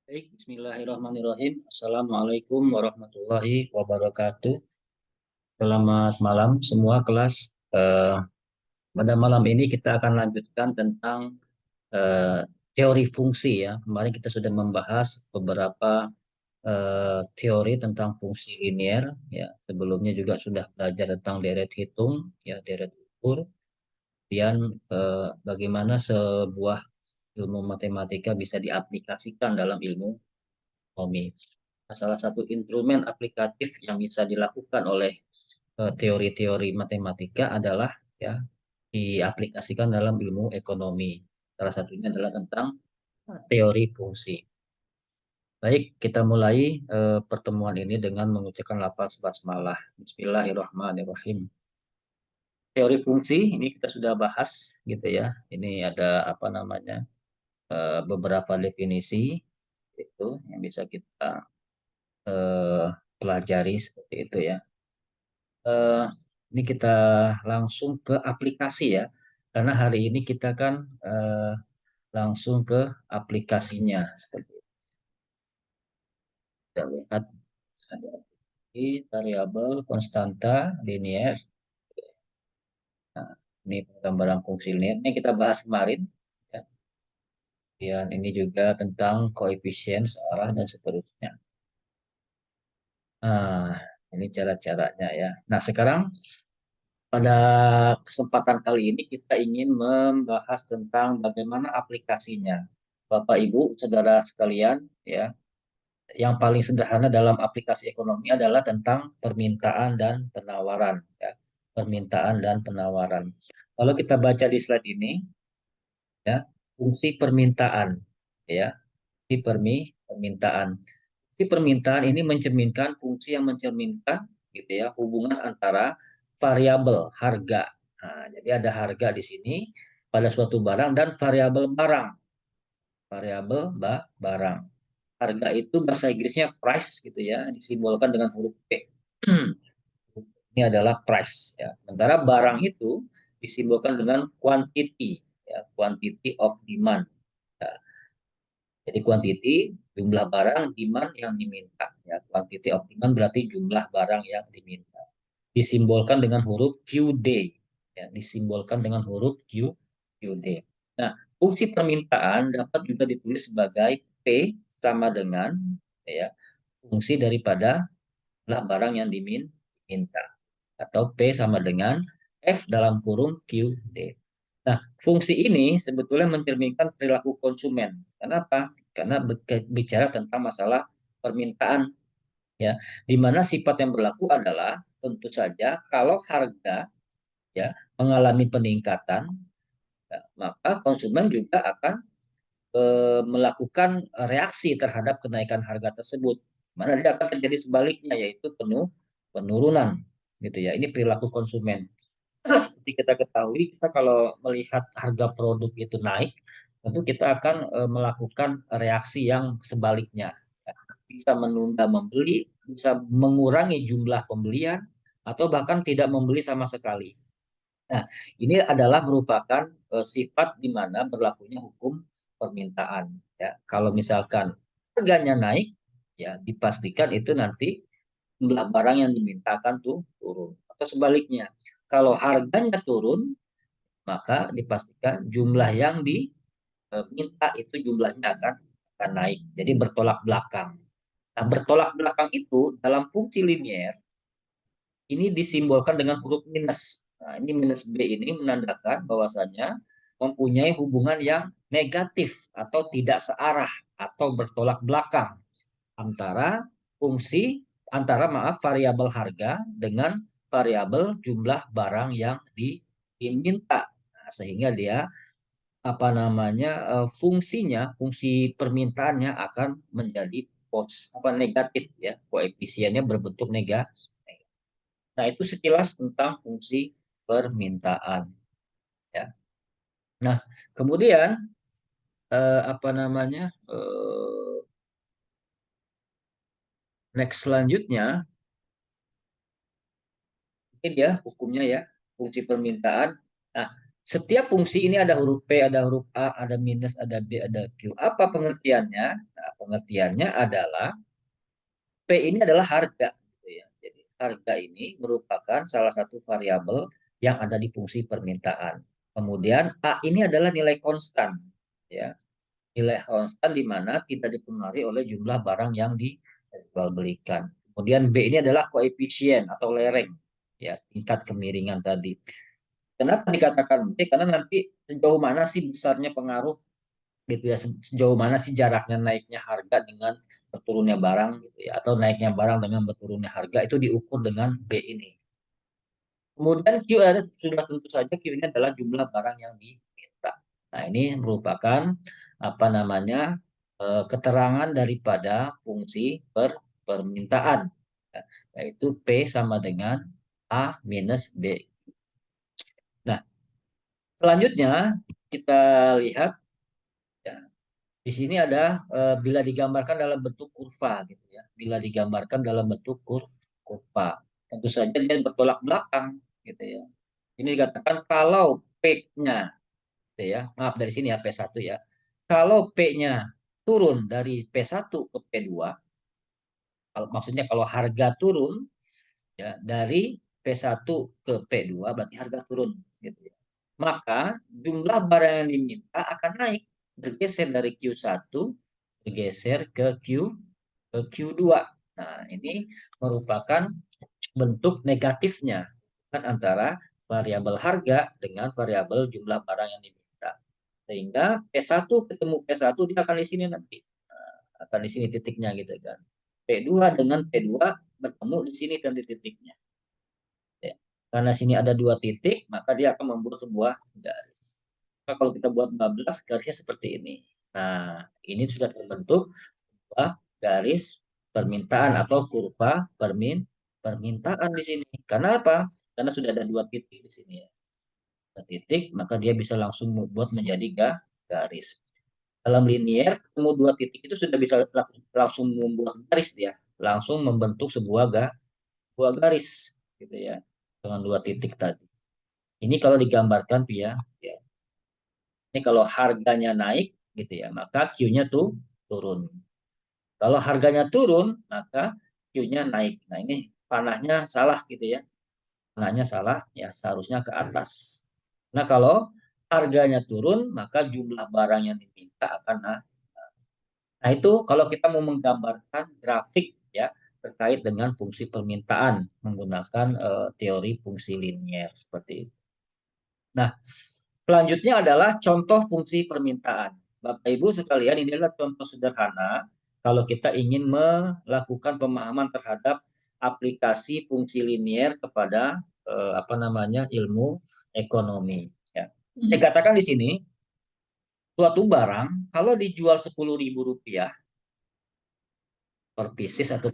Baik, Bismillahirrahmanirrahim. Assalamualaikum warahmatullahi wabarakatuh. Selamat malam semua kelas. Pada malam ini kita akan lanjutkan tentang eh, teori fungsi ya. Kemarin kita sudah membahas beberapa teori tentang fungsi linear ya. Sebelumnya juga sudah belajar tentang deret hitung ya, deret ukur. Kemudian bagaimana sebuah ilmu matematika bisa diaplikasikan dalam ilmu ekonomi. Nah, salah satu instrumen aplikatif yang bisa dilakukan oleh teori-teori matematika adalah ya diaplikasikan dalam ilmu ekonomi. Salah satunya adalah tentang teori fungsi. Baik, kita mulai pertemuan ini dengan mengucapkan lafaz basmalah. Bismillahirrahmanirrahim. Teori fungsi ini kita sudah bahas gitu ya. Ini ada apa namanya beberapa definisi itu yang bisa kita eh, pelajari seperti itu ya. eh, ini kita langsung ke aplikasi ya, karena hari ini kita kan eh, langsung ke aplikasinya. Seperti itu. Kita lihat ada di variabel konstanta linear. Nah, ini penggambaran fungsi linear. Ini kita bahas kemarin. Ya. Kemudian ini juga tentang koefisien searah dan seterusnya. Nah, ini cara-caranya ya. Nah, sekarang pada kesempatan kali ini kita ingin membahas tentang bagaimana aplikasinya. Bapak Ibu, saudara sekalian, ya, yang paling sederhana dalam aplikasi ekonomi adalah tentang permintaan dan penawaran, ya. Permintaan dan penawaran. Kalau kita baca di slide ini, ya, fungsi permintaan, ya, permintaan. Fungsi permintaan ini mencerminkan fungsi yang mencerminkan gitu ya hubungan antara variabel harga. Nah, jadi ada harga di sini pada suatu barang dan variabel barang. Variabel barang. Harga itu bahasa Inggrisnya price gitu ya, disimbolkan dengan huruf P. Ini adalah price ya. Sementara barang itu disimbolkan dengan quantity ya, quantity of demand. Ya, jadi quantity jumlah barang, demand yang diminta. Ya, quantity of demand berarti jumlah barang yang diminta. Disimbolkan dengan huruf QD. Ya, disimbolkan dengan huruf QD. Nah, fungsi permintaan dapat juga ditulis sebagai P sama dengan ya fungsi daripada jumlah barang yang diminta atau P sama dengan F dalam kurung QD. Nah, fungsi ini sebetulnya mencerminkan perilaku konsumen. Kenapa? Karena bicara tentang masalah permintaan, ya, di mana sifat yang berlaku adalah tentu saja kalau harga ya mengalami peningkatan, ya, maka konsumen juga akan melakukan reaksi terhadap kenaikan harga tersebut. Mana dia akan terjadi sebaliknya yaitu penurunan gitu ya. Ini perilaku konsumen. Seperti kita ketahui, kita kalau melihat harga produk itu naik, tentu kita akan melakukan reaksi yang sebaliknya. Bisa menunda membeli, bisa mengurangi jumlah pembelian, atau bahkan tidak membeli sama sekali. Nah, ini adalah merupakan sifat di mana berlakunya hukum permintaan. Ya, kalau misalkan harganya naik, ya dipastikan itu nanti jumlah barang yang dimintakan tuh turun. Atau sebaliknya, kalau harganya turun, maka dipastikan jumlah yang diminta itu jumlahnya akan naik. Jadi bertolak belakang. Nah, bertolak belakang itu dalam fungsi linear ini disimbolkan dengan huruf minus. Nah, ini minus B ini menandakan bahwasanya mempunyai hubungan yang negatif atau tidak searah atau bertolak belakang antara fungsi antara maaf variabel harga dengan variabel jumlah barang yang diminta. Nah, sehingga dia apa namanya fungsinya fungsi permintaannya akan menjadi apa negatif ya koefisiennya berbentuk negatif. Nah, itu sekilas tentang fungsi permintaan ya. Nah, kemudian apa namanya? Next selanjutnya ini dia hukumnya ya, fungsi permintaan. Nah, Setiap fungsi ini ada huruf P, ada huruf A, ada minus, ada B, ada Q. Apa pengertiannya? Nah, pengertiannya adalah P ini adalah harga, gitu ya. Jadi harga ini merupakan salah satu variabel yang ada di fungsi permintaan. Kemudian A ini adalah nilai konstan, ya. Nilai konstan di mana tidak dipengaruhi oleh jumlah barang yang dijual belikan. Kemudian B ini adalah koefisien atau lereng, ya, tingkat kemiringan tadi. Kenapa dikatakan B? Karena nanti sejauh mana sih besarnya pengaruh, gitu ya, sejauh mana sih jaraknya naiknya harga dengan berturunnya barang, gitu ya, atau naiknya barang dengan berturunnya harga itu diukur dengan B ini. Kemudian Q ada sudah tentu saja Q ini adalah jumlah barang yang diminta. Nah, ini merupakan apa namanya keterangan daripada fungsi permintaan, ya, yaitu P sama dengan A minus B. Nah, selanjutnya kita lihat, ya, di sini ada bila digambarkan dalam bentuk kurva, gitu ya. Bila digambarkan dalam bentuk kurva, tentu saja dia bertolak belakang, gitu ya. Ini dikatakan kalau P-nya, gitu ya, maaf dari sini ya P1 ya. Kalau P-nya turun dari P1 ke P2, kalau maksudnya kalau harga turun ya dari P1 ke P2 berarti harga turun, gitu ya. Maka jumlah barang yang diminta akan naik, bergeser dari Q1 bergeser ke Q2. Nah, ini merupakan bentuk negatifnya kan antara variabel harga dengan variabel jumlah barang yang diminta. Sehingga P1 ketemu P1 dia akan di sini nanti. Nah, akan di sini titiknya gitu kan. P2 dengan P2 bertemu di sini nanti titiknya. Ya. Karena sini ada dua titik, maka dia akan membuat sebuah garis. Maka kalau kita buat 12, garisnya seperti ini. Nah, ini sudah terbentuk sebuah garis permintaan atau kurva permintaan di sini. Karena apa? Karena sudah ada dua titik di sini ya. Dua titik, maka dia bisa langsung membuat menjadi garis. Dalam linier, ketemu dua titik itu sudah bisa langsung membuat garis dia. Langsung membentuk sebuah garis gitu ya. Dengan dua titik tadi. Ini kalau digambarkan ya. Ya. Ini kalau harganya naik gitu ya, maka Q-nya tuh turun. Kalau harganya turun, maka Q-nya naik. Nah, ini panahnya salah gitu ya. Panahnya salah, ya seharusnya ke atas. Nah, kalau harganya turun, maka jumlah barang yang diminta akan naik. Nah, itu kalau kita mau menggambarkan grafik ya terkait dengan fungsi permintaan menggunakan teori fungsi linier seperti itu. Nah, selanjutnya adalah contoh fungsi permintaan. Bapak Ibu sekalian, ini adalah contoh sederhana kalau kita ingin melakukan pemahaman terhadap aplikasi fungsi linier kepada apa namanya ilmu ekonomi. Ya. Dikatakan di sini suatu barang kalau dijual Rp10.000 per pieces atau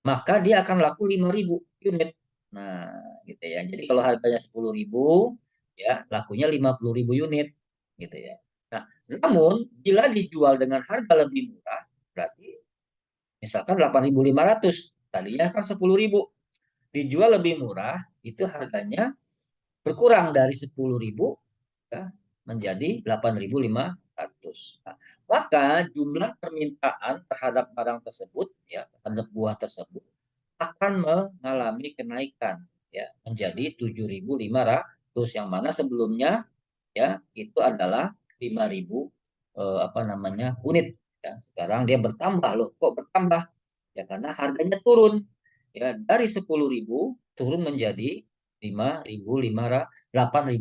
maka dia akan laku 5.000 unit. Nah, gitu ya. Jadi kalau harganya 10.000, ya lakunya 50.000 unit, gitu ya. Nah, namun bila dijual dengan harga lebih murah, berarti misalkan 8.500, tadinya kan 10.000, dijual lebih murah, itu harganya berkurang dari 10.000 ya, menjadi 8.500. Nah, maka jumlah permintaan terhadap barang tersebut, ya, terhadap buah tersebut akan mengalami kenaikan ya menjadi 7.500 yang mana sebelumnya ya itu adalah 5.000 apa namanya unit ya. Sekarang dia bertambah loh. Kok bertambah? Ya karena harganya turun ya dari 10.000 turun menjadi 8.500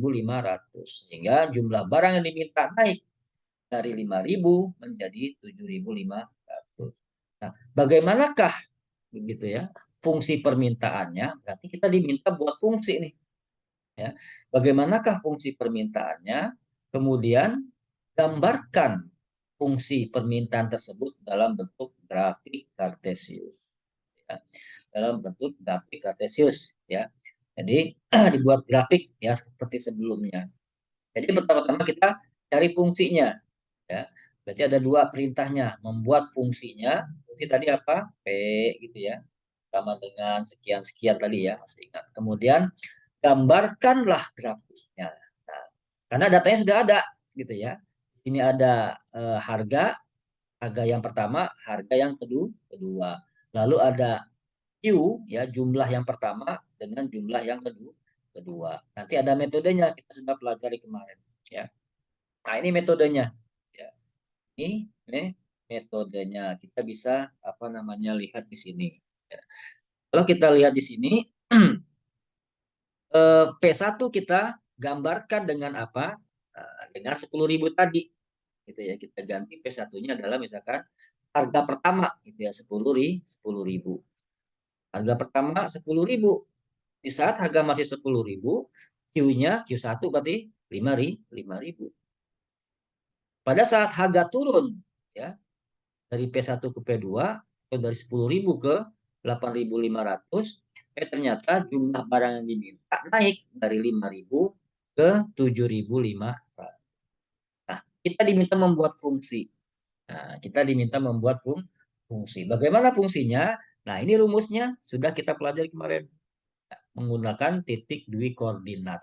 sehingga jumlah barang yang diminta naik dari 5.000 menjadi 7.500. Nah, bagaimanakah begitu ya fungsi permintaannya? Berarti kita diminta buat fungsi nih ya. Bagaimanakah fungsi permintaannya? Kemudian gambarkan fungsi permintaan tersebut dalam bentuk grafik kartesius ya. Dalam bentuk grafik kartesius ya. Jadi dibuat grafik ya seperti sebelumnya. Jadi pertama-tama kita cari fungsinya ya. Berarti ada dua perintahnya, membuat fungsinya. Fungsi tadi apa? P gitu ya. Sama dengan sekian-sekian tadi ya, masih ingat. Kemudian gambarkanlah grafisnya. Karena datanya sudah ada gitu ya. Ini ada harga, harga yang pertama, harga yang kedua. Lalu ada Q ya, jumlah yang pertama dengan jumlah yang kedua. Nanti ada metodenya, kita sudah pelajari kemarin ya. Nah, ini metodenya. Ya. Ini metodenya. Kita bisa apa namanya lihat di sini. Ya. Kalau kita lihat di sini P1 kita gambarkan dengan apa? Dengan 10.000 tadi gitu ya. Kita ganti P1-nya adalah misalkan harga pertama gitu ya, 10.000. Harga pertama 10.000. Di saat harga masih 10.000, Q-nya Q1 berarti 5.000. Pada saat harga turun ya, dari P1 ke P2 atau dari 10.000 ke 8.500, ternyata jumlah barang yang diminta naik dari 5.000 ke 7.500. Nah, kita diminta membuat fungsi. Nah, kita diminta membuat fungsi. Bagaimana fungsinya? Nah, ini rumusnya sudah kita pelajari kemarin menggunakan titik dui koordinat.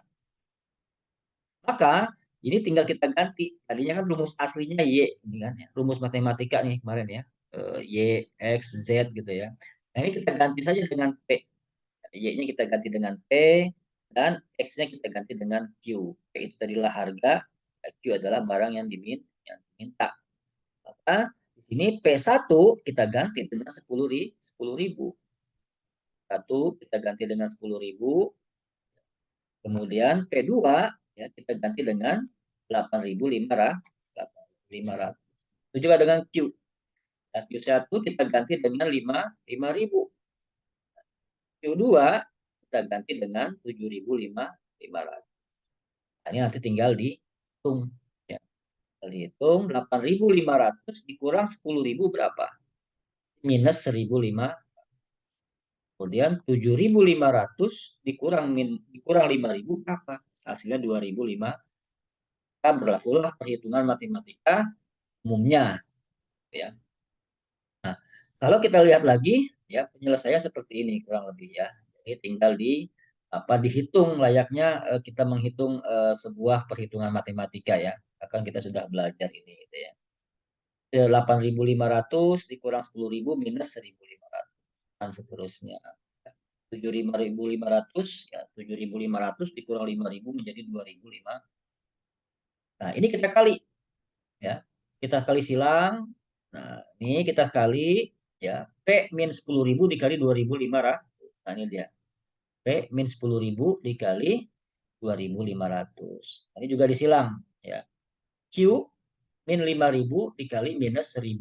Maka ini tinggal kita ganti. Tadinya kan rumus aslinya Y, ini kan ya. Rumus matematika nih kemarin ya. Y, X, Z gitu ya. Nah, ini kita ganti saja dengan P. Y-nya kita ganti dengan P dan X-nya kita ganti dengan Q. P itu tadilah harga, Q adalah barang yang diminta. Maka di sini P1 kita ganti dengan 10.000. Satu kita ganti dengan 10.000. Kemudian P2 ya kita ganti dengan 8.500. Itu juga dengan Q. Nah, Q1 kita ganti dengan 5.000. Q2 kita ganti dengan 7.500. Nah, ini nanti tinggal dihitung. Ya. Dihitung 8.500 dikurang 10.000 berapa? Minus 1.500. Kemudian 7.500 dikurang 5.000 berapa? Hasilnya 2.500. Berlakulah perhitungan matematika umumnya ya. Nah, kalau kita lihat lagi ya penyelesaian seperti ini kurang lebih ya. Jadi tinggal dihitung layaknya kita menghitung sebuah perhitungan matematika ya. Akan kita sudah belajar ini gitu ya. 8.500 dikurang 10.000 minus 1.500 dan seterusnya. 7.500 ya 7.500 dikurang 5.000 menjadi 2.500. Nah, ini kita kali ya. Kita kali silang. Nah, ini kita kali ya P min 10.000 dikali 2.500. Nah, ini dia. P min 10.000 dikali 2.500. Ini juga disilang ya. Q min 5.000 dikali minus 1.500.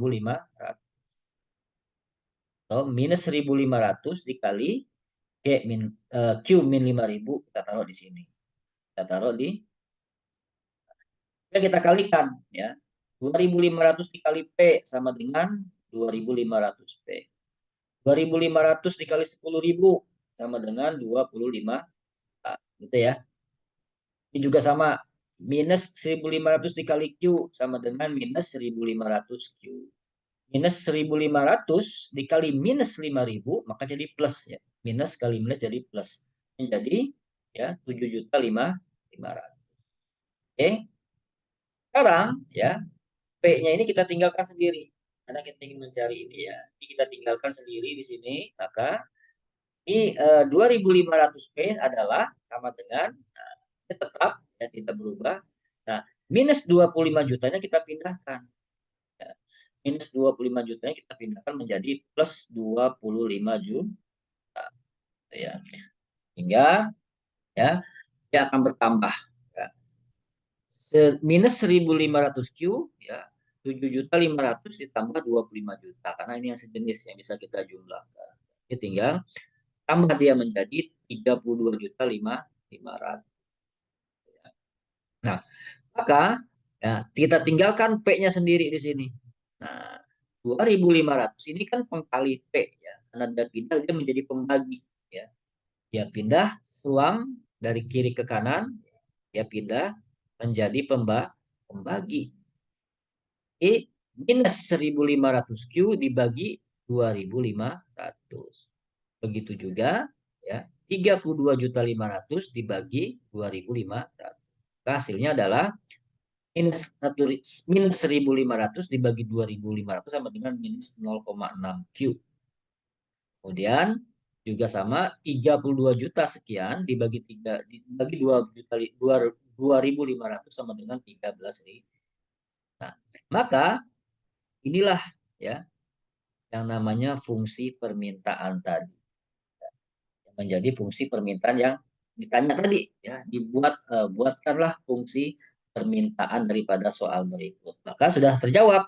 Atau minus 1.500 dikali Q min 5.000 kita taruh di sini. Kita taruh di kita kalikan ya. 2.500 dikali P sama dengan 2.500 P. 2.500 dikali 10.000 sama dengan 25 gitu ya. Ini juga sama. Minus 1.500 dikali Q sama dengan minus 1.500 Q. Minus 1.500 dikali minus 5.000 maka jadi plus ya. Minus kali minus jadi plus. Menjadi ya 7.500.000. Oke. Sekarang ya P-nya ini kita tinggalkan sendiri. Karena kita ingin mencari ini ya. Ini kita tinggalkan sendiri di sini. Maka ini 2.500 P adalah sama dengan tetap ya tidak berubah. Nah, minus 25 jutanya kita pindahkan. Ya. Minus 25 jutanya kita pindahkan menjadi plus 25 juta. Ya. Hingga ya dia akan bertambah. Ya. Minus 1.500 Q ya 7.500.000 ditambah 25 juta karena ini yang sejenis yang bisa kita jumlahkan. Jadi tinggal tambah dia menjadi 32.500. Nah, maka ya, kita tinggalkan P-nya sendiri di sini. Nah, 2.500 ini kan pengkali P ya. Karena dia pindah dia menjadi pembagi ya. Dia pindah suang dari kiri ke kanan, dia pindah menjadi pembagi. Minus 1.500 Q dibagi 2.500. Begitu juga ya 32.500 dibagi 2.500. Hasilnya adalah minus 1.500 dibagi 2.500 sama dengan minus 0,6 Q. Kemudian juga sama 32 juta sekian dibagi 2 juta 2.500 sama dengan 13.000. Nah, maka inilah ya yang namanya fungsi permintaan tadi. Menjadi fungsi permintaan yang ditanya tadi ya, buatkanlah fungsi permintaan daripada soal berikut. Maka sudah terjawab,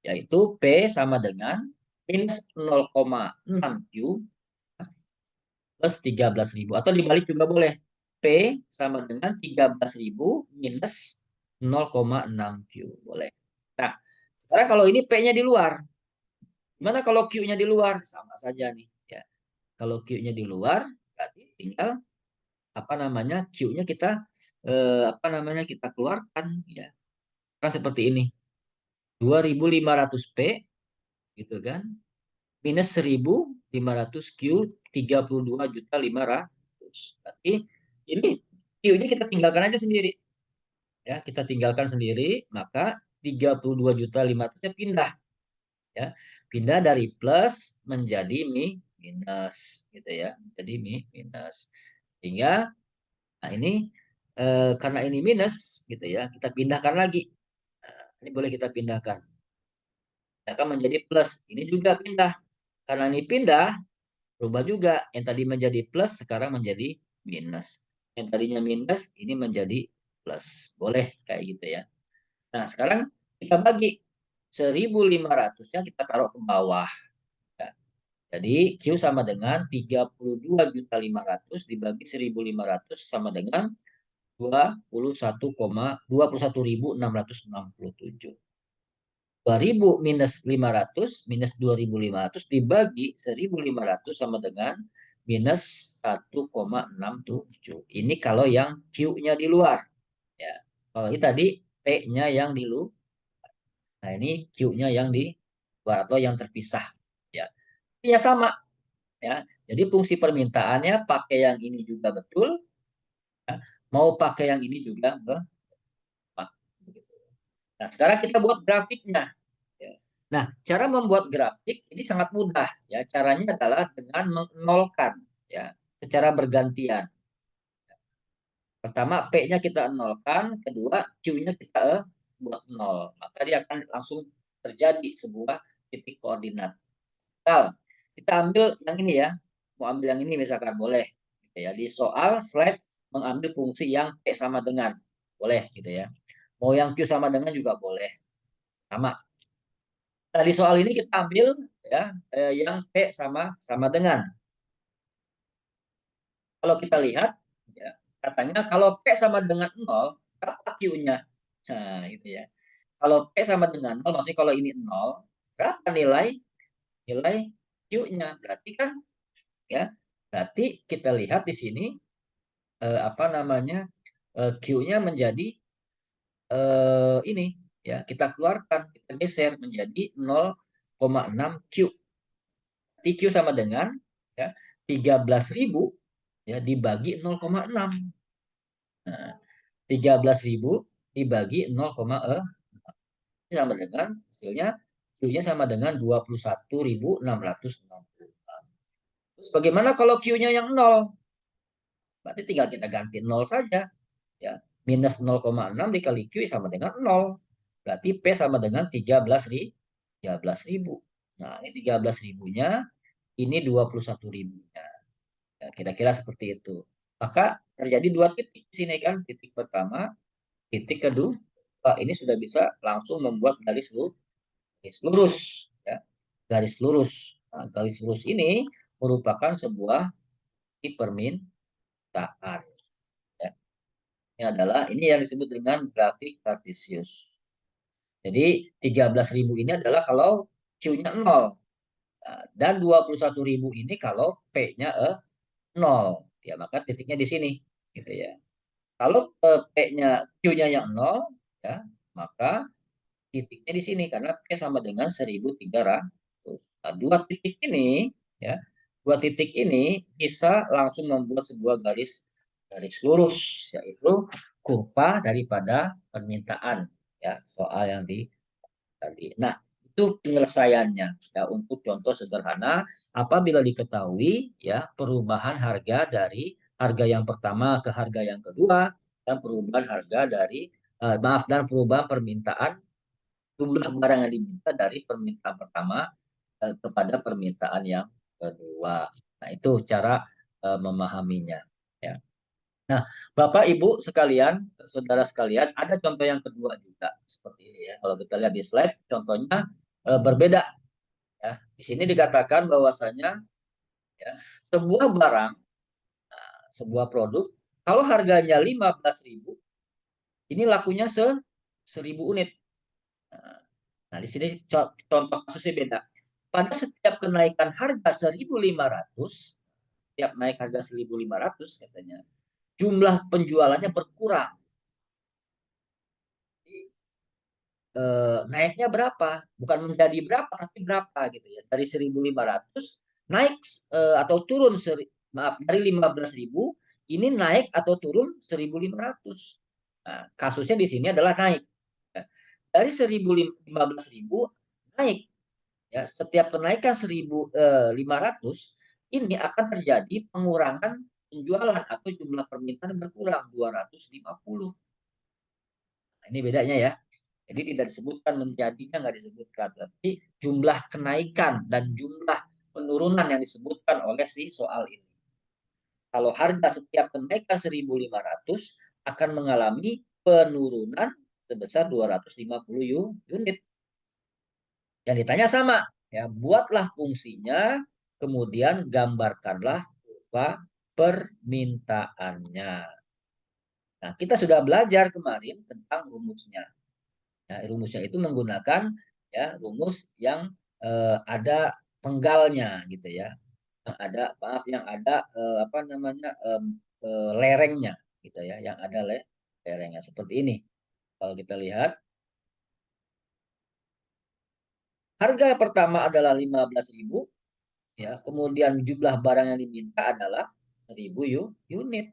yaitu P sama dengan minus 0,6 Q plus 13.000, atau dibalik juga boleh. P sama dengan 13.000 minus 0,6 Q, boleh. Nah, sekarang kalau ini P-nya di luar, gimana kalau Q-nya di luar? Sama saja nih ya. Kalau Q-nya di luar, berarti tinggal apa namanya, Q-nya kita kita keluarkan ya. Kan seperti ini. 2.500 P gitu kan. Minus 1.500 Q 32.500.000. Berarti ini Q-nya kita tinggalkan aja sendiri. Ya, kita tinggalkan sendiri, maka 32.500-nya pindah ya. Pindah dari plus menjadi minus gitu ya. Jadi minus. Sehingga nah ini karena ini minus gitu ya, kita pindahkan lagi. Nah, ini boleh kita pindahkan. Akan menjadi plus. Ini juga pindah. Karena ini pindah, berubah juga. Yang tadi menjadi plus, sekarang menjadi minus. Yang tadinya minus, ini menjadi plus. Boleh kayak gitu ya. Nah, sekarang kita bagi. 1.500-nya kita taruh ke bawah. Ya. Jadi Q sama dengan 32.500 dibagi 1.500 sama dengan 21,21.667. 2.000 minus 500 minus 2.500 dibagi 1.500 sama dengan minus 1,67. Ini kalau yang Q-nya di luar. Ya. Kalau ini tadi P-nya yang di luar. Nah, ini Q-nya yang di luar atau yang terpisah. Ya. Ini sama. Ya. Jadi fungsi permintaannya pakai yang ini juga betul. Ya. Mau pakai yang ini juga betul. Nah, sekarang kita buat grafiknya. Ya. Nah, cara membuat grafik ini sangat mudah. Ya, caranya adalah dengan menolkan, ya, secara bergantian. Pertama, P-nya kita nolkan, kedua, Q-nya kita buat nol. Maka dia akan langsung terjadi sebuah titik koordinat. Nah, kita ambil yang ini ya. Mau ambil yang ini misalkan boleh. Gitu ya. Di soal slide mengambil fungsi yang P sama dengan. Boleh gitu ya. Mau yang Q sama dengan juga boleh. Sama. Nah, di soal ini kita ambil ya yang P sama dengan. Kalau kita lihat ya, katanya kalau P sama dengan 0, berapa Q-nya? Nah, gitu ya. Kalau P sama dengan 0, maksudnya kalau ini 0, berapa nilai Q-nya? Berarti kan ya, berarti kita lihat di sini apa namanya? Q-nya menjadi ini ya, kita keluarkan, kita geser menjadi 0,6 Q. TQ sama dengan ya 13.000 ya dibagi 0,6. Nah, 13.000 dibagi 0,6 sama dengan hasilnya Q-nya sama dengan 21.660. Terus bagaimana kalau Q-nya yang 0? Berarti tinggal kita ganti 0 saja. Ya. Minus 0,6 dikali Q sama dengan 0. Berarti P sama dengan 13.000. Nah, ini 13.000-nya, ini 21.000-nya. Ya, kira-kira seperti itu. Maka terjadi dua titik di sini kan. Titik pertama, titik kedua, ini sudah bisa langsung membuat garis lurus. Ya. Garis lurus. Nah, garis lurus ini merupakan sebuah permintaan. Ya. Ini yang disebut dengan grafik kartesius. Jadi 13.000 ini adalah kalau Q-nya 0. Nah, dan 21.000 ini kalau P-nya 0. Ya, maka titiknya di sini. Gitu ya. Kalau P-nya Q-nya yang 0, ya, maka titiknya di sini karena P sama dengan 1.300. Nah, ya, dua titik ini bisa langsung membuat sebuah garis lurus, yaitu kurva daripada permintaan, ya, soal yang di tadi. Nah, itu penyelesaiannya ya untuk contoh sederhana apabila diketahui ya perubahan harga dari harga yang pertama ke harga yang kedua dan perubahan harga dari maaf dan perubahan permintaan jumlah barang yang diminta dari permintaan pertama kepada permintaan yang kedua. Nah, itu cara memahaminya ya. Nah, Bapak Ibu sekalian, saudara sekalian, ada contoh yang kedua juga seperti ini ya. Kalau kita lihat di slide, contohnya berbeda ya. Di sini dikatakan bahwasanya ya, sebuah barang, sebuah produk, kalau harganya 15.000, ini lakunya 1.000 unit. Nah, di sini contoh kasusnya beda. Pada setiap kenaikan harga 1.500, setiap naik harga 1.500 katanya, jumlah penjualannya berkurang. Naiknya berapa? Bukan menjadi berapa, tapi berapa gitu ya. Dari 1.500 naik atau turun, maaf, dari 15.000 ini naik atau turun 1.500. Nah, kasusnya di sini adalah naik. Ya. Dari 15.000 naik ya, setiap kenaikan 1.500 ini akan terjadi pengurangan penjualan atau jumlah permintaan berkurang 250. Nah, ini bedanya ya. Jadi tidak disebutkan menjadinya, nggak disebutkan, tapi jumlah kenaikan dan jumlah penurunan yang disebutkan oleh si soal ini. Kalau harga setiap kenaikan 1.500 akan mengalami penurunan sebesar 250 unit. Yang ditanya sama, ya buatlah fungsinya, kemudian gambarkanlah kurva permintaannya. Nah, kita sudah belajar kemarin tentang rumusnya. Ya, rumusnya itu menggunakan ya rumus yang ada penggalnya gitu ya. Yang ada maaf yang ada apa namanya lerengnya gitu ya, yang ada lerengnya seperti ini. Kalau kita lihat harga pertama adalah 15.000 ya, kemudian jumlah barang yang diminta adalah 1.000 unit.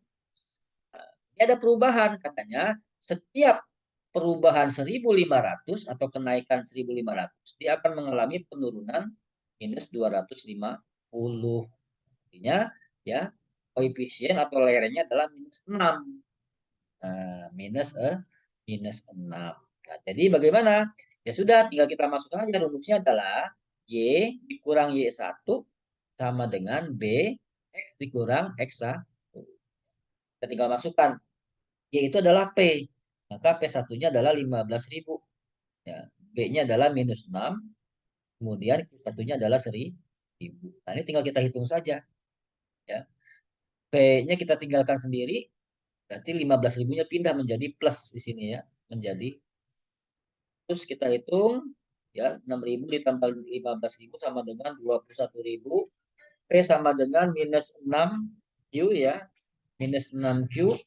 Ini ada perubahan katanya setiap perubahan 1.500 atau kenaikan 1.500 dia akan mengalami penurunan minus 250. Artinya ya koefisien atau lerengnya adalah minus 6. Nah, minus 6. Nah, jadi bagaimana? Ya sudah, tinggal kita masukkan aja rumusnya adalah Y dikurang Y1 sama dengan B X dikurang X1. Kita tinggal masukkan. Y itu adalah P. Maka P1-nya adalah 15.000. Ya, B-nya adalah minus 6. Kemudian Q1-nya adalah 1.000. Nah, ini tinggal kita hitung saja. Ya. P-nya kita tinggalkan sendiri. Berarti 15.000-nya pindah menjadi plus di sini ya. Menjadi. Terus kita hitung. Ya, 6.000 ditambah 15.000 sama dengan 21.000. P sama dengan minus 6Q ya. Minus 6Q.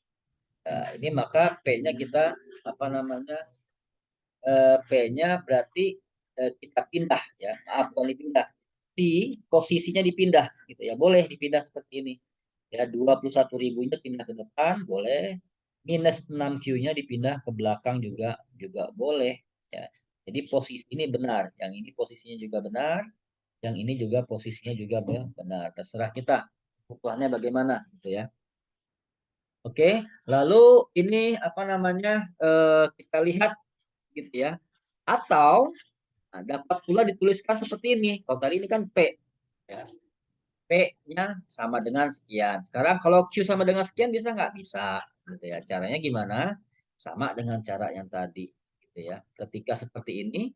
Nah, ini maka P-nya kita apa namanya P-nya berarti kita pindah ya, maaf bukan dipindah, si posisinya dipindah gitu ya, boleh dipindah seperti ini ya, 21.000-nya pindah ke depan boleh, minus 6Q-nya dipindah ke belakang juga boleh ya. Jadi posisi ini benar, yang ini posisinya juga benar, yang ini juga posisinya juga benar, terserah kita ukurannya bagaimana gitu ya. Oke, lalu ini apa namanya kita lihat gitu ya. Atau dapat pula dituliskan seperti ini. Kalau tadi ini kan P. Ya. P-nya sama dengan sekian. Sekarang kalau Q sama dengan sekian bisa nggak? Bisa. Gitu ya. Caranya gimana? Sama dengan cara yang tadi. Gitu ya. Ketika seperti ini,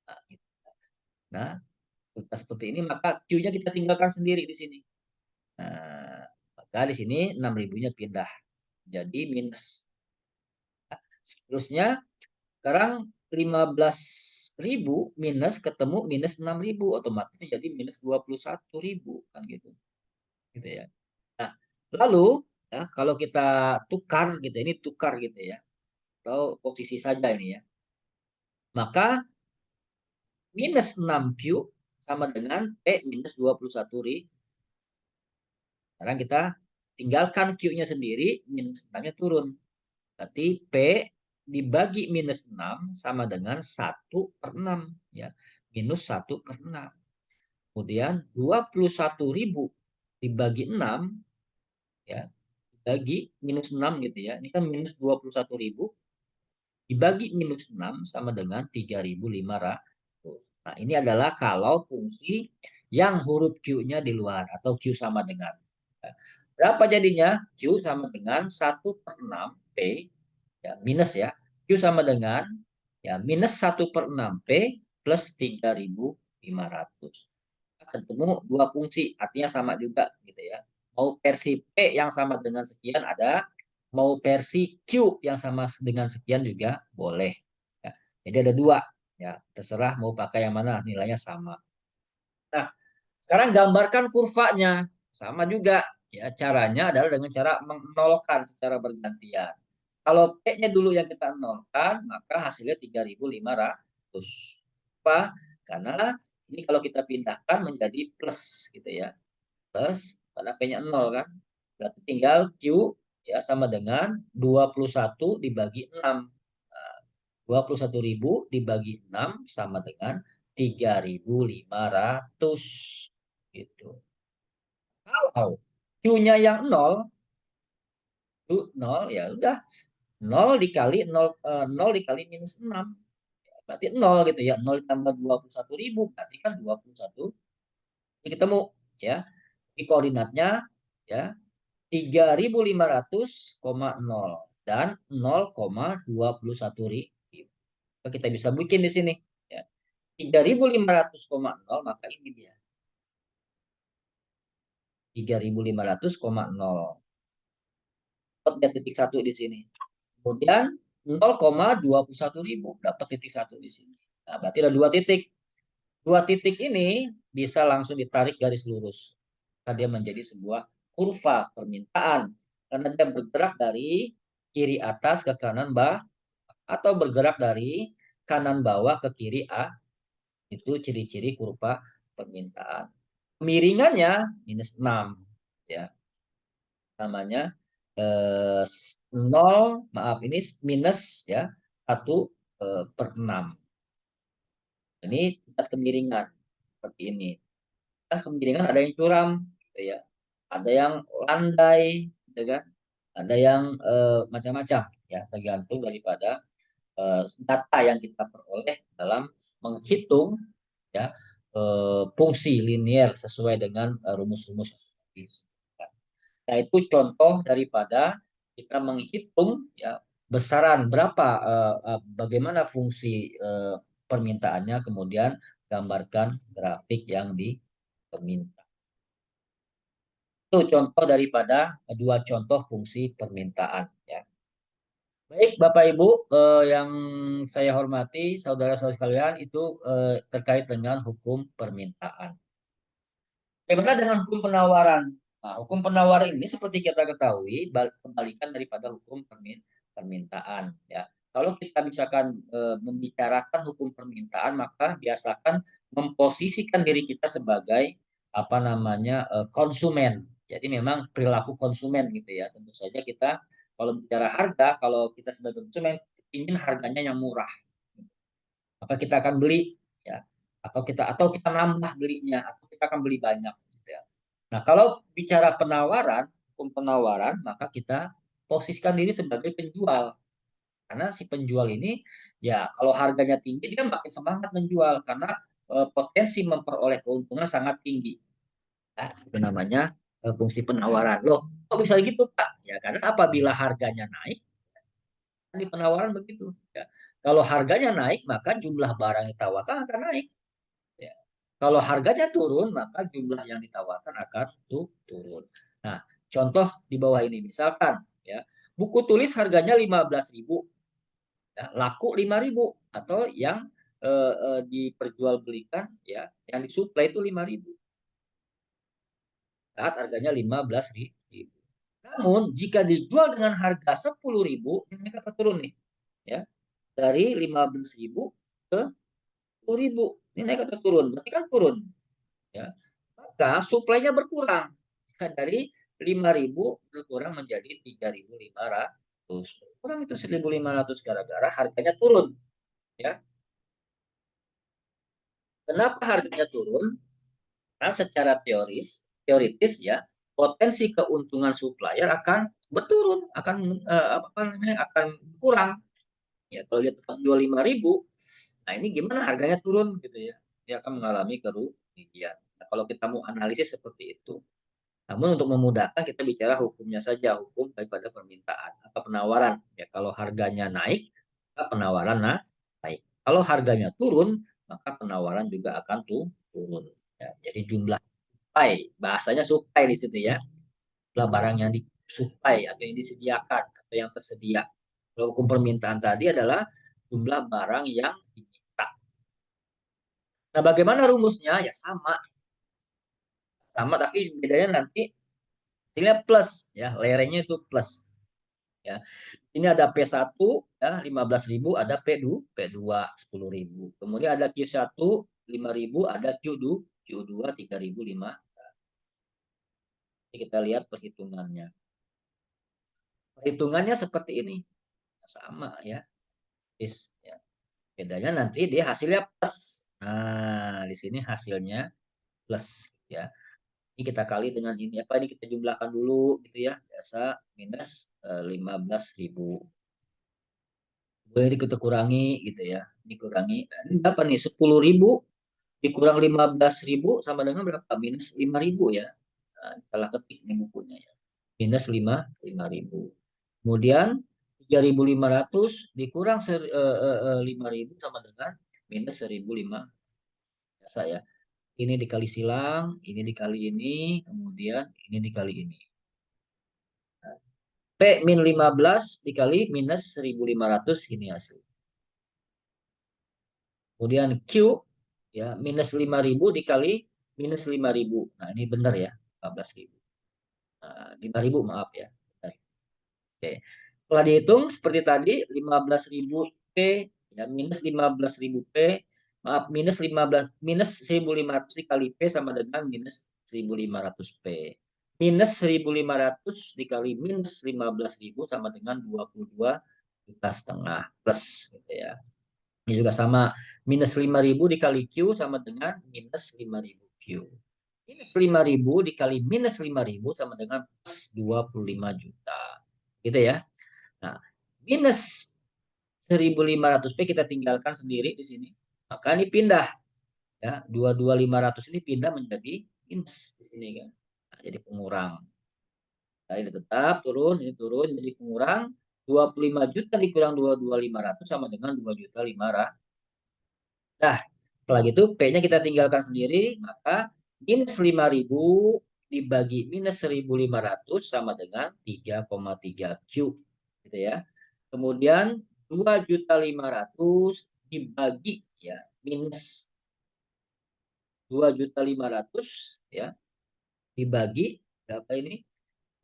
nah, gitu. Nah, ketika seperti ini maka Q-nya kita tinggalkan sendiri di sini. Nah, maka di sini 6.000-nya pindah. Jadi minus. Nah, seterusnya sekarang 15.000 minus ketemu minus 6.000 otomatis jadi minus 21.000 kan gitu. Gitu ya. Nah, lalu ya kalau kita tukar gitu ini tukar gitu ya. Atau posisi saja ini ya. Maka minus 6Q sama dengan P minus 21.000. Sekarang kita tinggalkan Q-nya sendiri, minus 6-nya turun. Berarti P dibagi minus 6 sama dengan 1/6. Ya. Minus 1/6. Kemudian 21.000 dibagi 6, ya, dibagi minus 6 gitu ya. Ini kan minus 21.000 dibagi minus 6 sama dengan 3.500. Nah, ini adalah kalau fungsi yang huruf Q-nya di luar atau Q sama dengan. Berapa jadinya? Q sama dengan 1/6 P, ya, minus ya. Q sama dengan ya minus 1/6 P plus 3.500. Ketemu dua fungsi, artinya sama juga gitu ya. Mau versi P yang sama dengan sekian ada, mau versi Q yang sama dengan sekian juga boleh. Ya. Jadi ada dua, ya terserah mau pakai yang mana, nilainya sama. Nah, sekarang gambarkan kurvanya, sama juga. Ya, caranya adalah dengan cara menolkan secara bergantian. Kalau P-nya dulu yang kita nolkan, maka hasilnya 3.500. Apa? Karena ini kalau kita pindahkan menjadi plus gitu ya. Plus, karena P-nya 0 kan. Berarti tinggal Q ya sama dengan 21 dibagi 6. Nah, 21.000 dibagi 6 sama dengan 3.500 gitu. Kalau Q-nya yang 0, itu 0 ya udah 0 dikali 0 dikali minus 6. Berarti 0 gitu ya. 0 ditambah 21.000 berarti kan 21. Ini ketemu ya. Di koordinatnya ya 3.500,0 dan 0,21 ribu. Kita bisa bikin di sini ya. 3.500,0 maka ini dia. 3.500,0. Dapat titik satu di sini. Kemudian 0,21 ribu dapat titik satu di sini. Nah, berarti ada dua titik. Dua titik ini bisa langsung ditarik garis lurus. Karena dia menjadi sebuah kurva permintaan. Karena dia bergerak dari kiri atas ke kanan bawah atau bergerak dari kanan bawah ke kiri A. Itu ciri-ciri kurva permintaan. Kemiringannya minus 6. Ya, namanya 0, maaf ini minus ya 1/6. Ini tingkat kemiringan seperti ini. Kan kemiringan ada yang curam gitu ya, ada yang landai gitu kan, ada yang macam-macam ya, tergantung daripada data yang kita peroleh dalam menghitung ya fungsi linear sesuai dengan rumus-rumus yang disebutkan. Nah, itu contoh daripada kita menghitung ya besaran berapa bagaimana fungsi permintaannya, kemudian gambarkan grafik yang diminta. Itu contoh daripada dua contoh fungsi permintaan ya. Baik Bapak Ibu yang saya hormati, saudara-saudara sekalian, itu terkait dengan hukum permintaan. Bagaimana dengan hukum penawaran? Nah, hukum penawaran ini seperti kita ketahui kebalikan daripada hukum permintaan. Ya, kalau kita misalkan membicarakan hukum permintaan, maka biasakan memposisikan diri kita sebagai apa namanya konsumen. Jadi memang perilaku konsumen gitu ya. Tentu saja kita kalau bicara harga, kalau kita sebagai konsumen ingin harganya yang murah, maka kita akan beli ya, atau kita nambah belinya, atau kita akan beli banyak gitu ya. Nah, kalau bicara penawaran, hukum penawaran, maka kita posisikan diri sebagai penjual. Karena si penjual ini ya kalau harganya tinggi dia makin semangat menjual karena potensi memperoleh keuntungan sangat tinggi. Nah, itu namanya fungsi penawaran. Loh, kok bisa gitu, Pak? Ya karena apabila harganya naik, di penawaran begitu. Ya. Kalau harganya naik, maka jumlah barang yang ditawarkan akan naik. Ya. Kalau harganya turun, maka jumlah yang ditawarkan akan turun. Nah, contoh di bawah ini, misalkan ya, buku tulis harganya 15.000, ya, laku 5.000, atau yang diperjualbelikan ya, yang disuplai itu 5.000. Saat harganya 15.000. Namun jika dijual dengan harga 10.000, ini akan turun nih, ya, dari 15.000 ke 10.000. Ini naik atau turun? Berarti kan turun. Ya. Maka suplainya berkurang. Dari 5.000 berkurang menjadi 3.500. Kurang itu 1.500 gara-gara harganya turun, ya. Kenapa harganya turun? Karena secara teoritis ya, potensi keuntungan supplier akan berturun, apa namanya, akan kurang. Ya, kalau dia tetap jual 5.000, nah ini gimana harganya turun gitu ya. Dia akan mengalami kerugian. Nah, kalau kita mau analisis seperti itu. Namun untuk memudahkan kita bicara hukumnya saja, hukum daripada permintaan atau penawaran. Ya, kalau harganya naik, maka penawaran naik. Kalau harganya turun, maka penawaran juga akan turun. Ya, jadi jumlah supply, bahasanya supply di situ ya. Jumlah barang yang disuplai atau yang disediakan atau yang tersedia. Kalau hukum permintaan tadi adalah jumlah barang yang diminta. Nah, bagaimana rumusnya? Ya sama, sama tapi bedanya nanti hasilnya plus ya, lerengnya itu plus ya. Ini ada P1 ya 15.000, ada P2 10.000. Kemudian ada Q1 5.000, ada Q2 3.005. Ini kita lihat perhitungannya. Perhitungannya seperti ini. Sama ya. Ya. Bedanya nanti dia hasilnya plus. Nah, di sini hasilnya plus ya. Ini kita kali dengan ini apa, ini kita jumlahkan dulu gitu ya. Biasa minus 15.000. Boleh kita kurangi gitu ya. Dikurangi. Ini berapa nih? 10.000 dikurang 15.000 sama dengan berapa? Minus 5.000 ya. Nah, salah ketik nih bukunya ya. Minus 5.000. Kemudian 3.500 dikurang 5.000 sama dengan minus 1.005. Biasa ya. Ini dikali silang, ini dikali ini, kemudian ini dikali ini. P min 15 dikali minus 1.500, ini hasil. Kemudian Q ya minus 5.000 dikali minus 5.000. Nah, ini benar ya, 15.000. Nah, 5.000 maaf ya. Oke. Setelah dihitung seperti tadi 15.000 P ya minus 15.000 P, maaf minus 15 minus 1.500 dikali P sama dengan minus 1.500 P. Minus 1.500 dikali minus 15.000 sama dengan 22,5 juta plus gitu ya. Ini juga sama, minus 5.000 dikali Q sama dengan minus 5.000 Q. Minus 5.000 dikali minus 5.000 sama dengan plus 25 juta. Gitu ya. Nah, minus 1.500 P kita tinggalkan sendiri di sini. Maka ini pindah ya, 22.500 ini pindah menjadi minus di sini kan. Nah, jadi pengurang. Nah, ini tetap turun, ini turun jadi pengurang. 25 juta dikurang 22.500 sama dengan 2.500.000. Nah, setelah gitu P-nya kita tinggalkan sendiri, maka minus 5.000 dibagi minus 1.500 sama dengan 3,3 Q. Gitu ya. Kemudian 2.500.000 dibagi ya minus 2.500.000 ya dibagi berapa ini?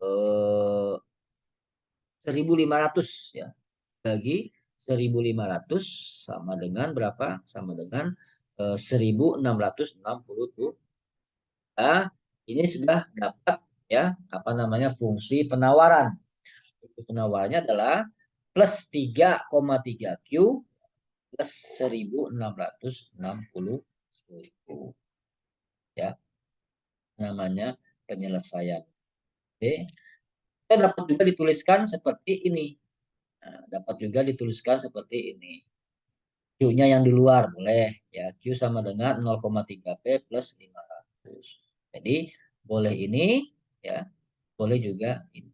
1.500 ya. Bagi 1.500 sama dengan berapa? Sama dengan 1.660 tuh. Nah, ini sudah dapat ya apa namanya fungsi penawaran. Penawarannya adalah plus 3,3 Q plus 1.660 ya, namanya penyelesaian. Oke. Kita dapat juga dituliskan seperti ini. Nah, dapat juga dituliskan seperti ini. Q-nya yang di luar boleh ya. Q sama dengan 0,3 P plus 500. Jadi boleh ini ya, boleh juga ini.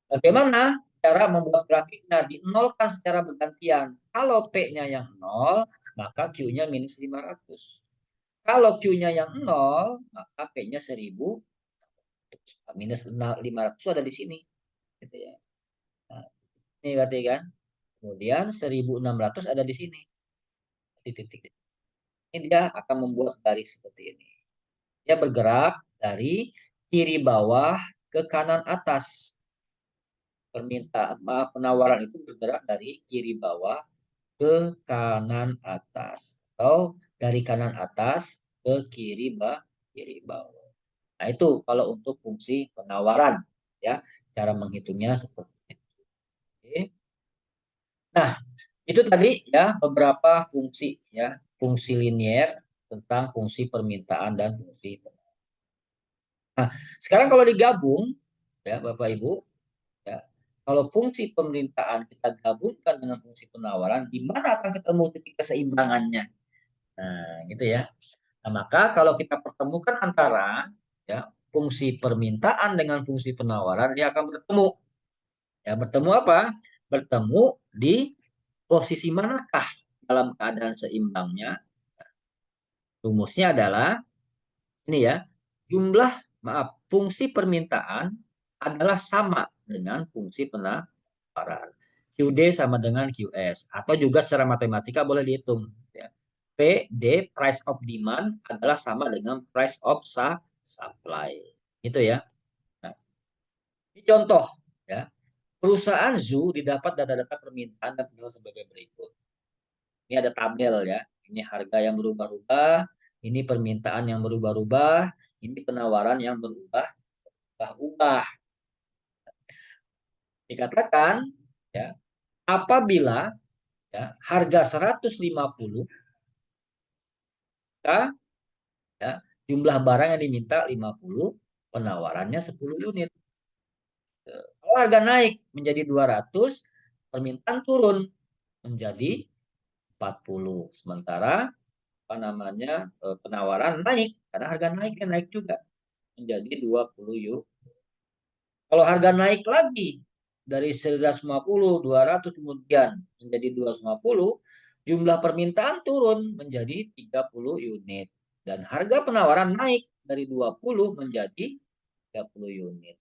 Bagaimana cara membuat grafiknya? Dinolkan secara bergantian. Kalau P-nya yang 0, maka Q-nya minus 500. Kalau Q-nya yang 0, maka P-nya 1.000. Minus 500 ada di sini. Gitu ya. Nah, ini berarti kan. Kemudian 1.600 ada di sini. Titik-titik. Ini dia akan membuat garis seperti ini. Dia bergerak dari kiri bawah ke kanan atas. Permintaan maaf penawaran itu bergerak dari kiri bawah ke kanan atas atau dari kanan atas ke kiri bawah. Nah, itu kalau untuk fungsi penawaran ya, cara menghitungnya seperti itu. Oke. Nah, itu tadi ya beberapa fungsi ya, fungsi linier tentang fungsi permintaan dan fungsi. Nah, sekarang kalau digabung ya Bapak Ibu, ya, kalau fungsi pemerintahan kita gabungkan dengan fungsi penawaran, di mana akan ketemu titik keseimbangannya? Nah, gitu ya. Nah, maka kalau kita pertemukan antara ya fungsi permintaan dengan fungsi penawaran, dia akan bertemu. Ya, bertemu apa? Bertemu di posisi manakah dalam keadaan seimbangnya? Rumusnya adalah ini ya, jumlah fungsi permintaan adalah sama dengan fungsi penawaran. QD sama dengan QS atau juga secara matematika boleh dihitung ya. PD price of demand adalah sama dengan price of supply. Itu ya. Nah, ini contoh ya. Perusahaan zoo didapat data-data permintaan dan penawaran sebagai berikut. Ini ada tabel ya. Ini harga yang berubah-ubah, ini permintaan yang berubah-ubah, ini penawaran yang berubah-ubah. Dikatakan ya, apabila ya, harga 150 ya, jumlah barang yang diminta 50, penawarannya 10 unit. Kalau harga naik menjadi 200, permintaan turun menjadi 40. Sementara apa namanya penawaran naik karena harga naik ya naik juga menjadi 20 yuk. Kalau harga naik lagi dari 150, 200 kemudian menjadi 250, jumlah permintaan turun menjadi 30 unit dan harga penawaran naik dari 20 menjadi 30 unit.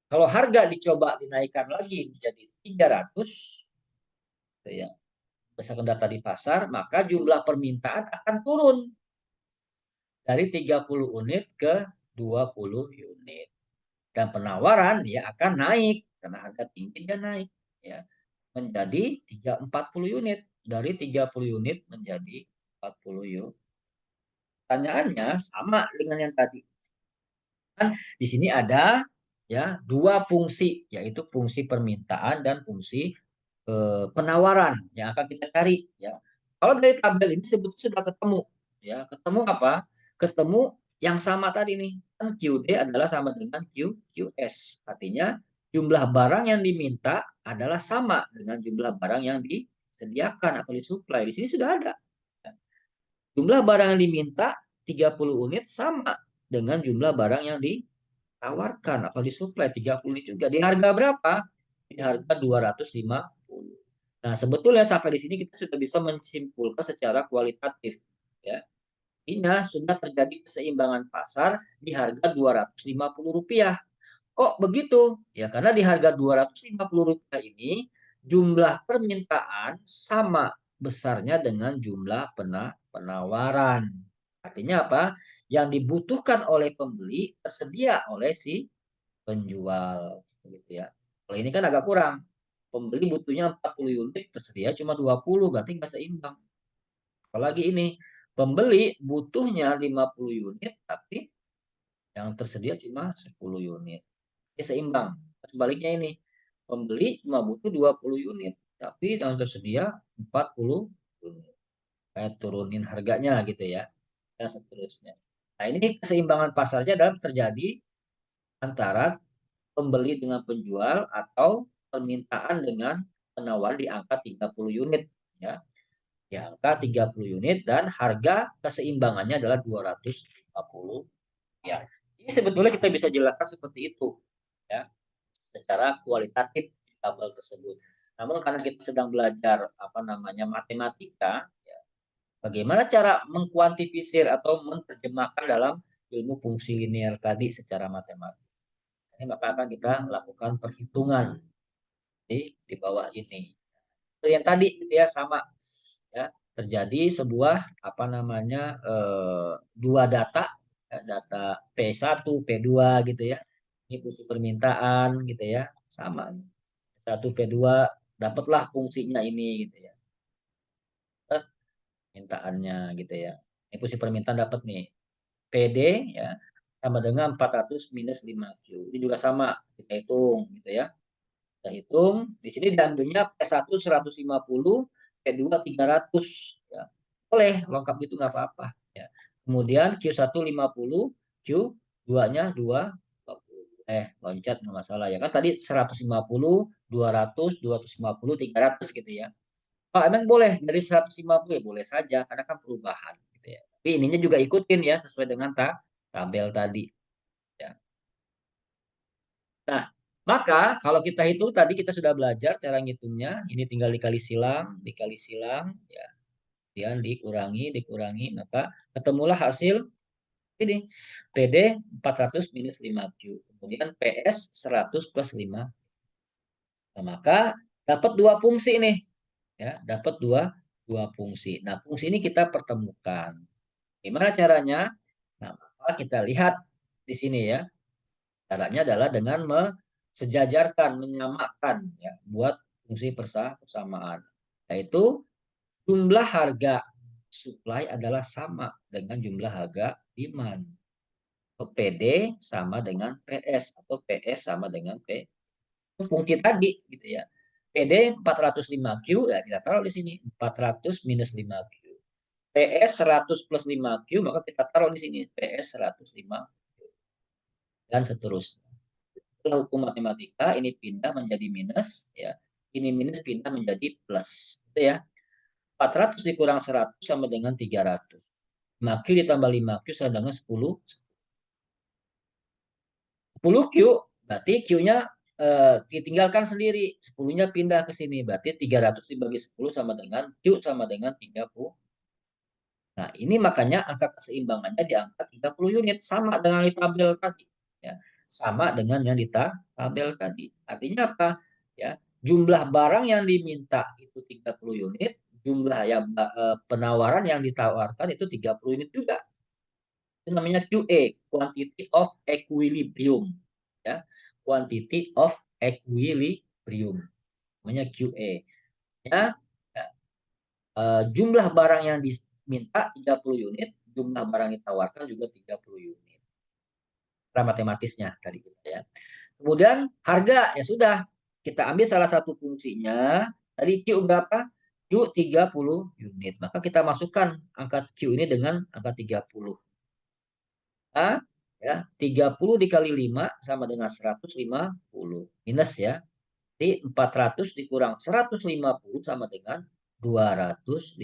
Kalau harga dicoba dinaikkan lagi menjadi 300 ya, berdasarkan data di pasar, maka jumlah permintaan akan turun dari 30 unit ke 20 unit. Dan penawaran dia akan naik karena harga tinggi dia naik ya menjadi 40 unit dari 30 unit menjadi 40 unit. Pertanyaannya sama dengan yang tadi. Kan di sini ada ya dua fungsi yaitu fungsi permintaan dan fungsi penawaran yang akan kita cari ya. Kalau dari tabel ini sebetulnya sudah ketemu ya, ketemu apa? Ketemu yang sama tadi nih. Kan QD adalah sama dengan QS. Artinya jumlah barang yang diminta adalah sama dengan jumlah barang yang disediakan atau disuplai. Di sini sudah ada. Jumlah barang yang diminta 30 unit sama dengan jumlah barang yang ditawarkan atau disuplai 30 unit juga. Di harga berapa? Di harga 250. Nah, sebetulnya sampai di sini kita sudah bisa menyimpulkan secara kualitatif ya. Ini sudah terjadi keseimbangan pasar di harga Rp250. Kok begitu? Ya karena di harga Rp250 ini jumlah permintaan sama besarnya dengan jumlah penawaran. Artinya apa? Yang dibutuhkan oleh pembeli tersedia oleh si penjual gitu ya. Kalau ini kan agak kurang. Pembeli butuhnya 40 unit, tersedia cuma 20, berarti nggak seimbang. Apalagi ini, pembeli butuhnya 50 unit, tapi yang tersedia cuma 10 unit. Ini seimbang. Sebaliknya ini, pembeli cuma butuh 20 unit, tapi yang tersedia 40 unit. Kayak turunin harganya gitu ya. Dan seterusnya. Nah ini keseimbangan pasarnya dalam terjadi antara pembeli dengan penjual atau permintaan dengan penawar di angka 30 unit ya. Di angka 30 unit dan harga keseimbangannya adalah 250 ya. Ini sebetulnya kita bisa jelaskan seperti itu ya, secara kualitatif di tabel tersebut. Namun karena kita sedang belajar apa namanya matematika ya, bagaimana cara mengkuantifisir atau menerjemahkan dalam ilmu fungsi linear tadi secara matematik. Ini maka akan kita lakukan perhitungan di bawah ini. Itu yang tadi gitu ya sama ya terjadi sebuah apa namanya dua data data P1, P2 gitu ya. Ini fungsi permintaan gitu ya sama. P1, P2 dapatlah fungsinya ini gitu ya. Permintaannya gitu ya. Ini fungsi permintaan dapat nih. PD ya sama dengan 400 minus 5Q. Ini juga sama kita hitung gitu ya. Kita hitung, di sini diambilnya P1 150, P2 300. Ya. Boleh, lengkap gitu nggak apa-apa. Ya. Kemudian Q1 50, Q2-nya 2, loncat nggak masalah ya. Kan tadi 150, 200, 250, 300 gitu ya. Oh, emang boleh dari 150 ya boleh saja karena kan perubahan gitu ya. Tapi ininya juga ikutin ya sesuai dengan tabel tadi ya. Nah, maka kalau kita hitung tadi kita sudah belajar cara ngitungnya. Ini tinggal dikali silang ya. Kemudian dikurangi, dikurangi, maka ketemulah hasil ini. PD 400 minus 5Q. Kemudian PS 100 plus 5. Nah, maka dapat dua fungsi nih. Ya, dapat dua fungsi. Nah, fungsi ini kita pertemukan. Gimana caranya? Nah, maka kita lihat di sini ya. Caranya adalah dengan sejajarkan, menyamakan ya, buat fungsi persamaan. Yaitu jumlah harga supply adalah sama dengan jumlah harga demand. PD sama dengan PS atau PS sama dengan P. Itu fungsi tadi gitu ya. PD 405Q ya kita taruh di sini 400 minus 5Q. PS 100 plus 5Q maka kita taruh di sini PS 105 dan seterusnya. Itulah hukum matematika, ini pindah menjadi minus ya. Ini minus pindah menjadi plus. Itu ya. 400 dikurang 100 sama dengan 300. 5Q ditambah 5Q sama dengan 10. 10Q berarti Q-nya ditinggalkan sendiri. 10-nya pindah ke sini. Berarti 300 dibagi 10 sama dengan Q sama dengan 30. Nah, ini makanya angka keseimbangannya di angka 30 unit. Sama dengan di tabel tadi. Ya. Sama dengan yang di tabel tadi. Artinya apa? Ya, jumlah barang yang diminta itu 30 unit. Jumlah yang penawaran yang ditawarkan itu 30 unit juga. Itu namanya QE, Quantity of Equilibrium. Ya, Quantity of Equilibrium. Namanya QE. Ya, jumlah barang yang diminta 30 unit, jumlah barang yang ditawarkan juga 30 unit. Cara matematisnya tadi kita ya. Kemudian harga ya sudah, kita ambil salah satu fungsinya. Tadi Q berapa? Q 30 unit. Maka kita masukkan angka Q ini dengan angka 30. Nah, ya, 30 dikali 5 sama dengan 150. Minus ya. Jadi 400 dikurang 150 sama dengan 250.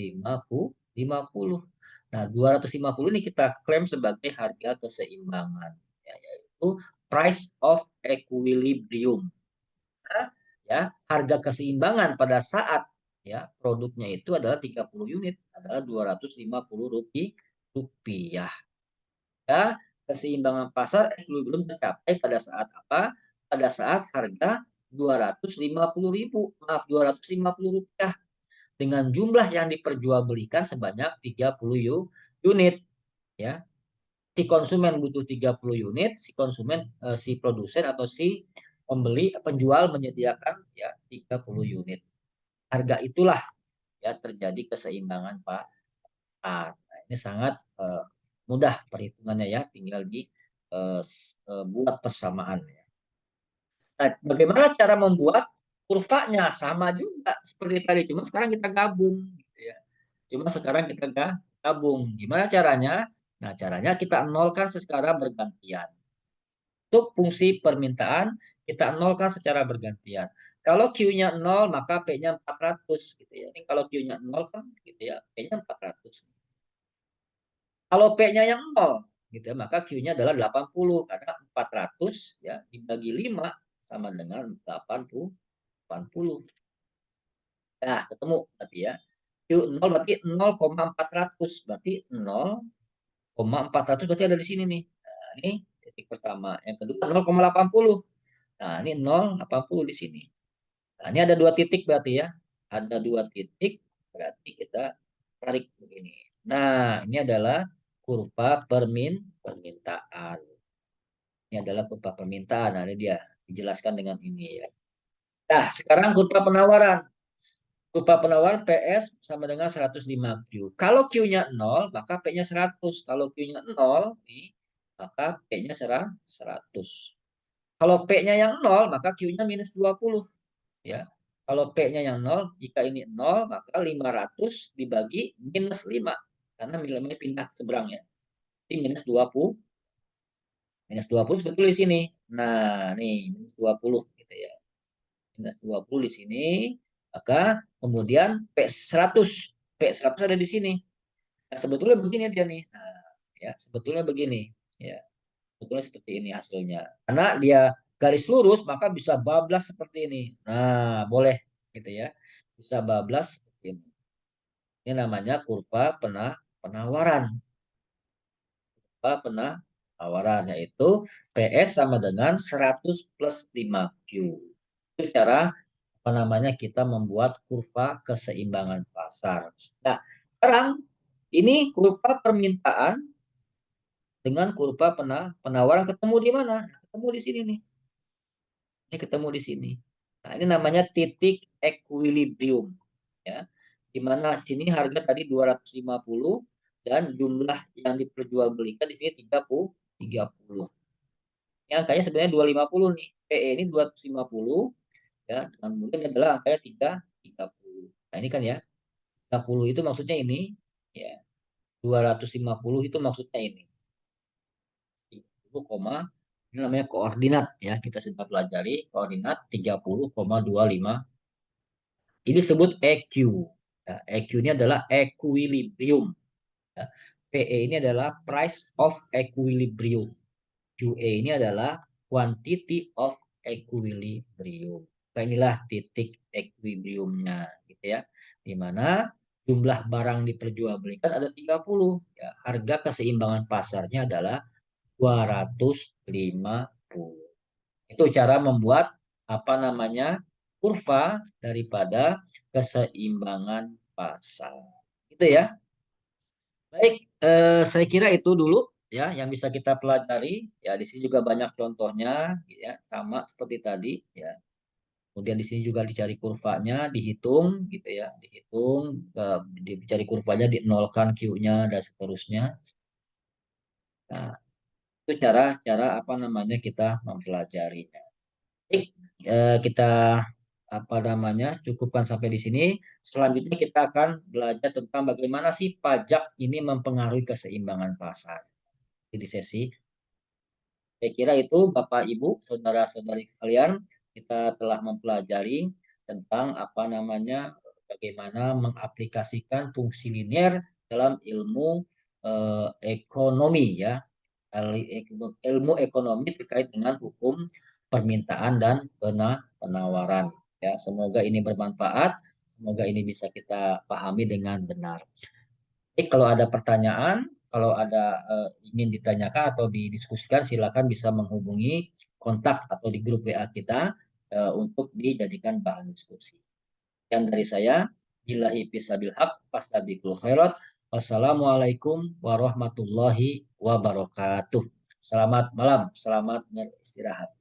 Nah, 250 ini kita klaim sebagai harga keseimbangan, ya, yaitu price of equilibrium. Nah, ya, harga keseimbangan pada saat ya produknya itu adalah 30 unit, adalah 250 rupiah. Ya, keseimbangan pasar equilibrium tercapai pada saat apa? Pada saat harga 250.000, maaf 250 rupiah dengan jumlah yang diperjualbelikan sebanyak 30 unit ya. Si konsumen butuh 30 unit, si konsumen si produsen atau si pembeli penjual menyediakan ya 30 unit. Harga itulah ya terjadi keseimbangan Pak. Nah, ini sangat mudah perhitungannya ya, tinggal di buat persamaan ya. Nah, bagaimana cara membuat kurvanya sama juga seperti tadi, cuma sekarang kita gabung gitu ya. Cuma sekarang kita gabung. Gimana caranya? Nah, caranya kita nolkan secara bergantian. Untuk fungsi permintaan kita nolkan secara bergantian. Kalau Q-nya 0 maka P-nya 400 gitu ya. Ini kalau Q-nya 0 kan gitu ya, P-nya 400. Kalau P-nya yang 0 gitu ya, maka Q-nya adalah 80 karena 400 ya dibagi 5 sama dengan 80. Nah, ketemu berarti ya. Q0 berarti 0,400 berarti 0,400 berarti ada di sini nih. Nah, ini titik pertama. Yang kedua 0,80. Nah, ini 0,80 di sini. Nah, ini ada dua titik berarti ya. Ada dua titik berarti kita tarik begini. Nah, ini adalah kurva permintaan. Ini adalah kurva permintaan. Nah, ini dia dijelaskan dengan ini ya. Nah, sekarang kurva penawaran. Kurva penawaran PS sama dengan 105Q. Kalau Q-nya 0, maka P-nya 100. Kalau Q-nya 0, maka P-nya 100. Kalau P-nya yang 0, maka Q-nya minus 20. ya. Kalau P-nya yang 0, jika ini 0, maka 500 dibagi minus 5. Karena nilainya pindah ke seberang ya. Jadi minus 20. Minus 20 sebetulnya di sini. Nah, nih minus 20 gitu ya. Minus 20 di sini. Maka kemudian P100. P100 ada di sini. Nah, sebetulnya begini dia nih. Nah, ya, sebetulnya begini. Ya, sebetulnya seperti ini hasilnya. Karena dia garis lurus, maka bisa bablas seperti ini. Nah, boleh gitu ya. Bisa bablas seperti ini. Ini namanya kurva penawaran. Kurva penawaran yaitu PS sama dengan 100 plus 5Q. Itu cara apa namanya kita membuat kurva keseimbangan pasar. Nah, sekarang ini kurva permintaan dengan kurva penawaran ketemu di mana? Ketemu di sini nih. Ini ketemu di sini. Nah, ini namanya titik equilibrium ya. Di mana sini harga tadi 250 dan jumlah yang diperjualbelikan di sini 30. Yang angkanya sebenarnya 250 nih. PE ini 250 ya, dengan kemudian adalah angkanya 30. Nah, ini kan ya. 30 itu maksudnya ini ya. 250 itu maksudnya ini. 30, ini namanya koordinat ya. Kita sudah pelajari koordinat 30,25. Ini disebut EQ. Ya, EQ ini adalah equilibrium. Ya. PE ini adalah price of equilibrium. QE ini adalah quantity of equilibrium. Nah, inilah titik equilibriumnya gitu ya. Di mana jumlah barang diperjualbelikan ada 30. Ya, harga keseimbangan pasarnya adalah 250. Itu cara membuat apa namanya kurva daripada keseimbangan pasar. Itu ya. Baik, saya kira itu dulu ya yang bisa kita pelajari. Ya, di sini juga banyak contohnya, ya, sama seperti tadi. Ya, kemudian di sini juga dicari kurvanya, dihitung, gitu ya, dihitung, dicari kurvanya, dinolkan Q-nya dan seterusnya. Nah, itu cara-cara apa namanya kita mempelajarinya. Baik, kita apa namanya cukupkan sampai di sini. Selanjutnya kita akan belajar tentang bagaimana sih pajak ini mempengaruhi keseimbangan pasar. Di sesi. Saya kira itu Bapak Ibu, saudara-saudari kalian, kita telah mempelajari tentang apa namanya bagaimana mengaplikasikan fungsi linear dalam ilmu ekonomi ya. Ilmu ekonomi terkait dengan hukum permintaan dan penawaran. Ya, semoga ini bermanfaat, semoga ini bisa kita pahami dengan benar. Jadi kalau ada pertanyaan, kalau ada ingin ditanyakan atau didiskusikan, silakan bisa menghubungi kontak atau di grup WA kita untuk dijadikan bahan diskusi. Yang dari saya, billahi fisabil haq, fastabiqul khairat. Wassalamualaikum warahmatullahi wabarakatuh. Selamat malam, selamat beristirahat.